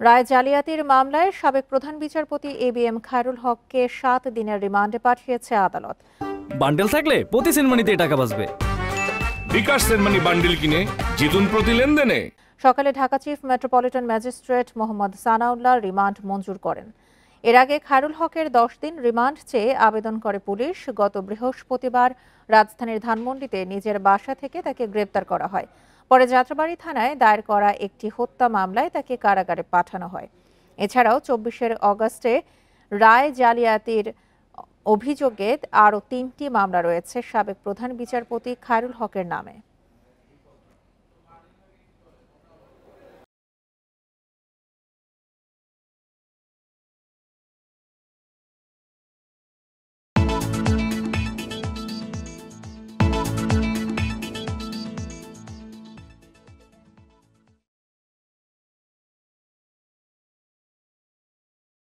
রায় জালিয়াতির মামলায় সাবেক প্রধান বিচারপতি এবিএম খায়রুল হককে ৭ দিনের রিমান্ডে পাঠিয়েছে আদালত। বান্ডেল থাকলে প্রতি সেনমানিতে টাকা বাঁচবে। বিকাশ সেনমানি বান্ডেল কিনে জিতুন প্রতি লেনদেনে। সকালে Dhaka chief metropolitan magistrate Mohammad Sanaullah remand মঞ্জুর করেন। এর আগে খায়রুল হকের ১০ দিন রিমান্ড চেয়ে আবেদন করে পুলিশ। গত বৃহস্পতিবার রাজধানীর ধানমন্ডিতে নিজের বাসা থেকে তাকে গ্রেপ্তার করা হয়। পরে যাত্রাবাড়ী থানায় দায়ের করা একটি হত্যা মামলায় তাকে কারাগারে পাঠানো হয়। এছাড়াও ২৪ অগস্টে রায় জালিয়াতির অভিযোগে আরও ৩টি মামলা রয়েছে সাবেক প্রধান বিচারপতি খায়রুল হকের নামে।